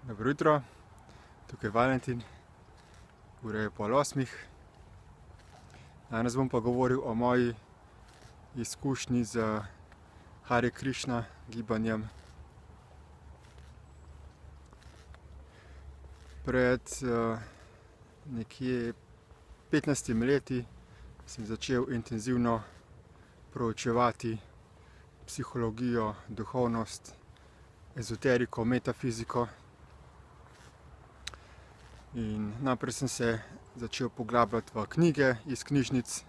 Dobro jutro, tukaj je Valentin, ura je 7:30. Danes bom pa govoril o moji izkušnji z Hare Krišna gibanjem. Pred nekje 15 leti sem začel intenzivno proučevati psihologijo, duhovnost, ezoteriko, metafiziko. In najprej sem se začel poglabljati v knjige iz knjižnic.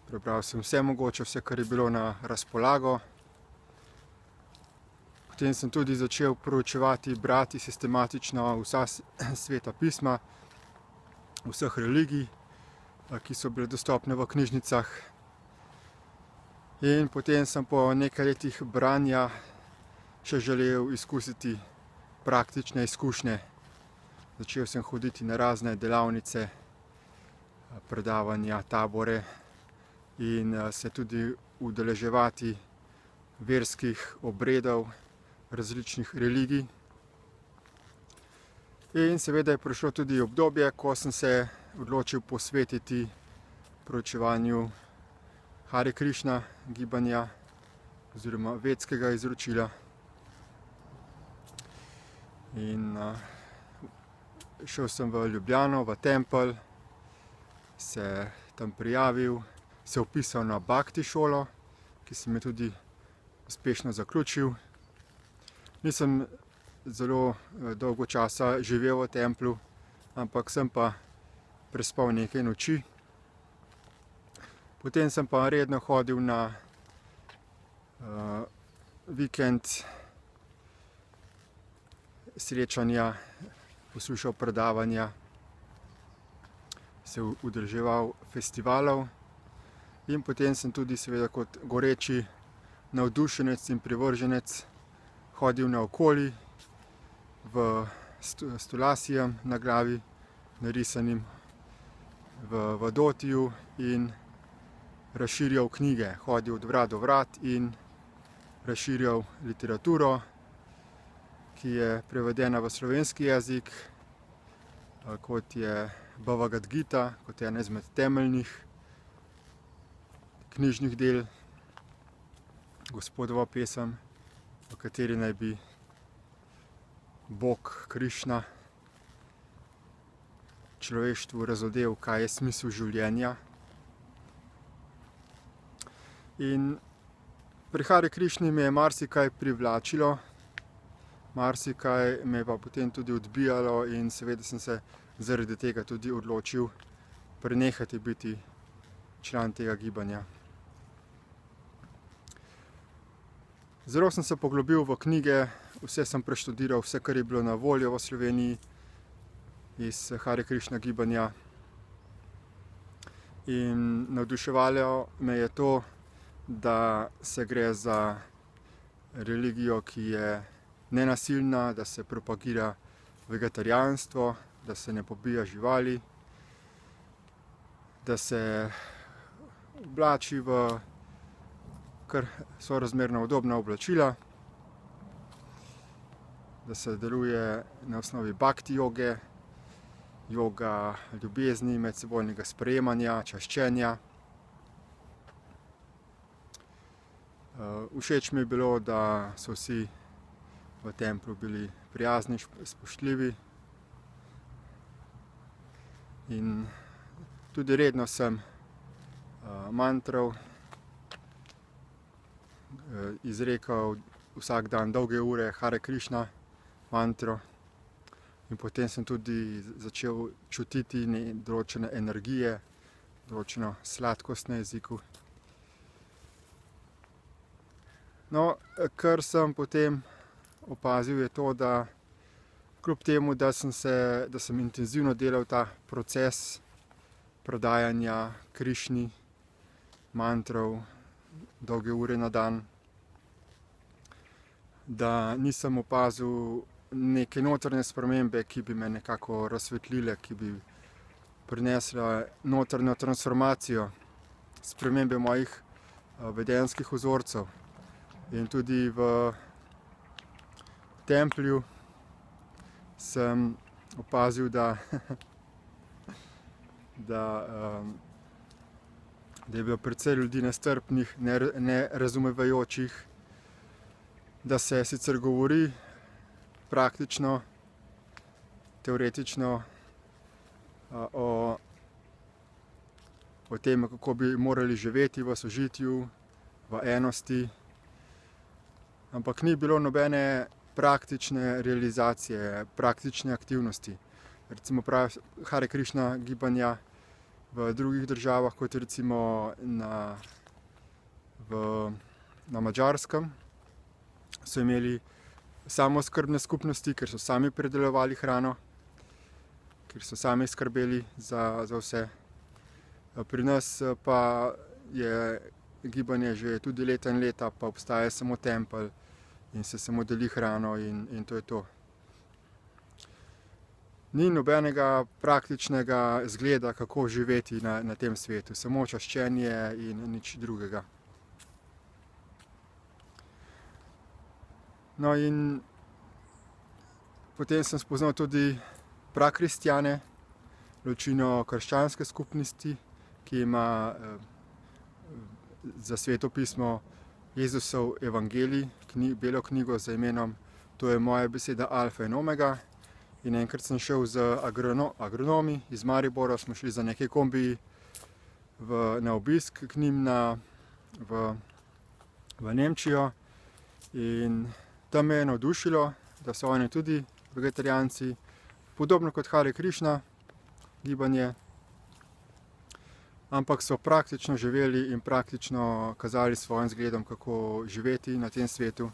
Prebral sem vse mogoče, vse, kar je bilo na razpolago. Potem sem tudi začel proučevati, brati sistematično vsa sveta pisma vseh religij, ki so bile dostopne v knjižnicah. In potem sem po nekaj letih branja še želel izkusiti praktične izkušnje. Začel sem hoditi na razne delavnice, predavanja, tabore in se tudi udeleževati verskih obredov različnih religij. In seveda je prišlo tudi obdobje, ko sem se odločil posvetiti proučevanju Hare Krišna gibanja oziroma vedskega izročila. In šel sem v Ljubljano, v tempelj, se tam prijavil, se vpisal na Bhakti šolo, ki sem jo tudi uspešno zaključil. Nisem zelo dolgo časa živel v templju, ampak sem pa prespal nekaj noči. Potem sem pa redno hodil na vikend srečanja, poslušal predavanja, se udeleževal festivalov in potem sem tudi seveda kot goreči navdušenec in privrženec hodil naokoli s tulasijem na glavi, narisanim v dotiju, in razširjal knjige, hodil od vrat do vrat in razširjal literaturo, ki je prevedena v slovenski jezik, kot je Bhagavad Gita, kot je ena izmed temeljnih knjižnih del, Gospodova pesem, v kateri naj bi Bog Krišna človeštvu razodel, kaj je smisel življenja. In pri Hare Krišni me je marsikaj privlačilo, marsikaj me je pa potem tudi odbijalo in seveda sem se zaradi tega tudi odločil prenehati biti član tega gibanja. Zelo sem se poglobil v knjige, vse sem preštudiral, vse, kar je bilo na voljo v Sloveniji iz Hare Krišna gibanja. In navduševalo me je to, da se gre za religijo, ki je nenasilna, da se propagira vegetarijanstvo, da se ne pobija živali, da se oblači v kar sorazmerno udobna oblačila, da se deluje na osnovi bhakti joge, joga ljubezni, medsebojnega sprejemanja, čaščenja. Všeč mi je bilo, da so vsi v templju bili prijazni, spoštljivi, in tudi redno sem mantral, izrekal vsak dan dolge ure Hare Krišna mantro, in potem sem tudi začel čutiti določene energije, določeno sladkost na jeziku. No, kar sem potem opazil, je to, da kljub temu, da sem intenzivno delal ta proces predajanja Krišni mantrov dolge ure na dan, da nisem opazil neke notranje spremembe, ki bi me nekako razsvetlile, ki bi prinesle notranjo transformacijo, spremembe mojih vedenjskih vzorcev. In tudi v templju sem opazil, da je bilo precej ljudi nestrpnih, nerazumevajočih, da se sicer govori praktično, teoretično o tem, kako bi morali živeti v sožitju, v enosti, ampak ni bilo nobene praktične realizacije, praktične aktivnosti. Recimo Hare Krišna gibanja v drugih državah, kot je recimo na Madžarskem, so imeli samooskrbne skupnosti, ker so sami pridelovali hrano, ker so sami skrbeli za vse. Pri nas pa je gibanje že tudi leta in leta, pa obstaja samo tempelj in se samo deli hrano in to je to. Ni nobenega praktičnega zgleda, kako živeti na tem svetu, samo čaščenje in nič drugega. No in potem sem spoznal tudi prakristjane, ločino krščanske skupnosti, ki ima za Sveto pismo Jezusov evangelij, belo knjigo z imenom To je moja beseda Alfa in Omega. In enkrat sem šel z agronomi iz Maribora, smo šli za nekaj kombiji na obisk k njim v Nemčijo. In tam me je navdušilo, da so oni tudi vegetarijanci, podobno kot Hare Krišna gibanje, ampak so praktično živeli in praktično kazali svojim zgledom, kako živeti na tem svetu.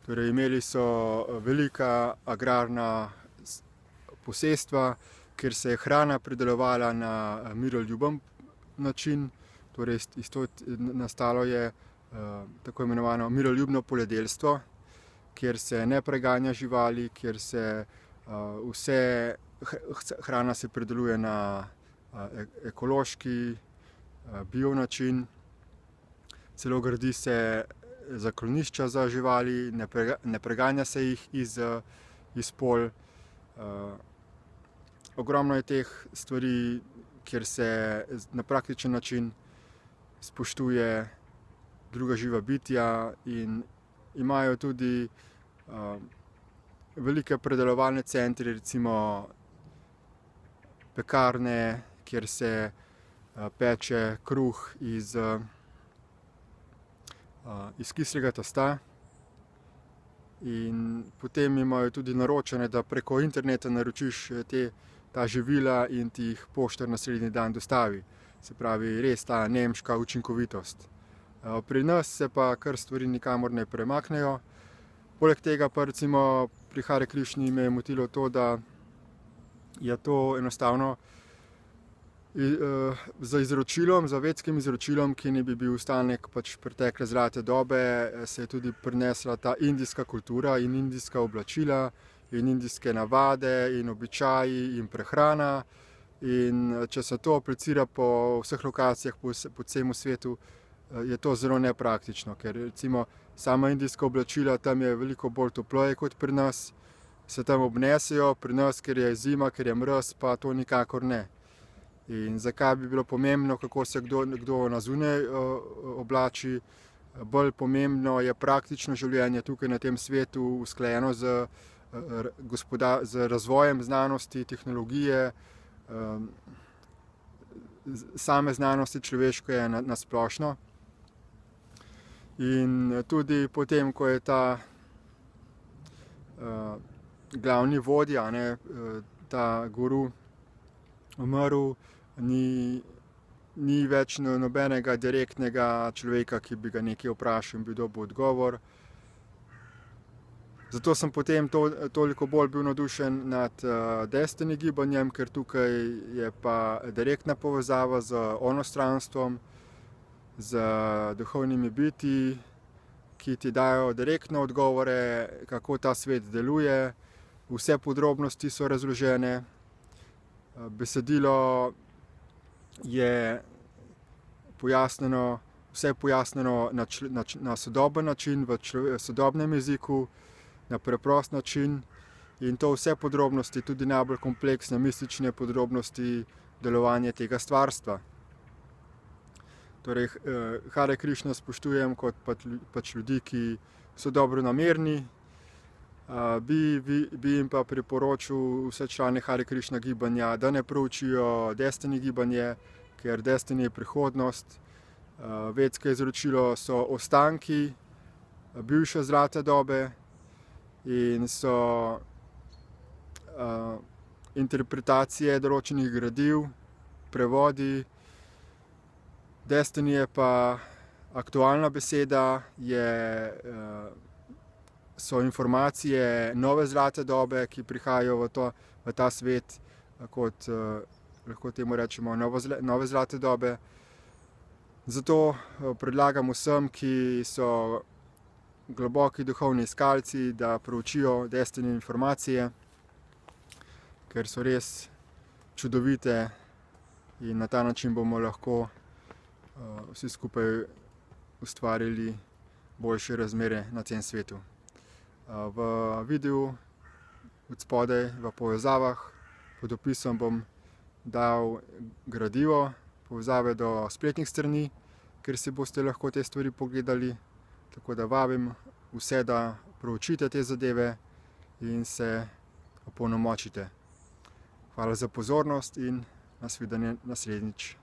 Torej, imeli so velika agrarna posestva, kjer se je hrana pridelovala na miroljuben način, torej nastalo je tako imenovano miroljubno poljedelstvo, kjer se ne preganja živali, kjer se hrana se prideluje na ekološki, bio način, celo gradi se zaklonišča za živali, ne preganja se jih iz polj. Ogromno je teh stvari, kjer se na praktičen način spoštuje druga živa bitja in imajo tudi velike predelovalne centre, recimo pekarne, kjer se peče kruh iz kislega testa. In potem imajo tudi naročene, da preko interneta naročiš ta živila in ti jih poštar naslednji dan dostavi. Se pravi, res ta nemška učinkovitost. Pri nas se pa kar stvari nikamor ne premaknejo. Poleg tega pa recimo pri Hare Krišni me je motilo to, da je to enostavno z izročilom, z vedskim izročilom, ki ne bi bil ostanek pretekle zlate dobe, se je tudi prinesla ta indijska kultura in indijska oblačila in indijske navade in običaji in prehrana. In če se to aplicira po vseh lokacijah po celem svetu, je to zelo nepraktično, ker recimo sama indijska oblačila, tam je veliko bolj topleje kot pri nas, se tam obnesejo, pri nas, ker je zima, ker je mraz, pa to nikakor ne. In zakaj bi bilo pomembno, kako se kdo na zunaj oblači, bolj pomembno je praktično življenje tukaj na tem svetu, usklajeno z razvojem znanosti, tehnologije, same znanosti človeške na splošno. In tudi potem, ko je ta glavni vodja, ta guru umrl, ni več nobenega direktnega človeka, ki bi ga nekaj vprašal in bi dobil odgovor. Zato sem potem toliko bolj bil navdušen nad Destiny gibanjem, ker tukaj je pa direktna povezava z onostranstvom, z duhovnimi bitji, ki ti dajo direktne odgovore, kako ta svet deluje. Vse podrobnosti so razložene. Besedilo je pojasnjeno, vse pojasnjeno na sodoben način, v sodobnem jeziku, na preprost način. in to vse podrobnosti, tudi najbolj kompleksne, mistične podrobnosti delovanja tega stvarstva. Torej, Hare Krišno spoštujem kot pač ljudi, ki so dobronamerni. Bi jim pa priporočil vse člane Hare Krišna gibanja, da ne proučijo Destiny gibanje, ker Destiny je prihodnost. Vedsko izročilo so ostanki bivše zlate dobe in so interpretacije določenih gradiv, prevodi. Destiny je pa aktualna beseda, so informacije nove zlate dobe, ki prihajajo v ta svet, kot lahko temu rečemo nove zlate dobe. Zato predlagam vsem, ki so globoki duhovni iskalci, da proučijo Destiny informacije, ker so res čudovite in na ta način bomo lahko vsi skupaj ustvarili boljše razmere na tem svetu. V videu od spodaj v povezavah pod opisom bom dal gradivo, povezave do spletnih strani, kjer si boste lahko te stvari pogledali. Tako da vabim vse, da proučite te zadeve in se opolnomočite. Hvala za pozornost in nasvidenje naslednjič.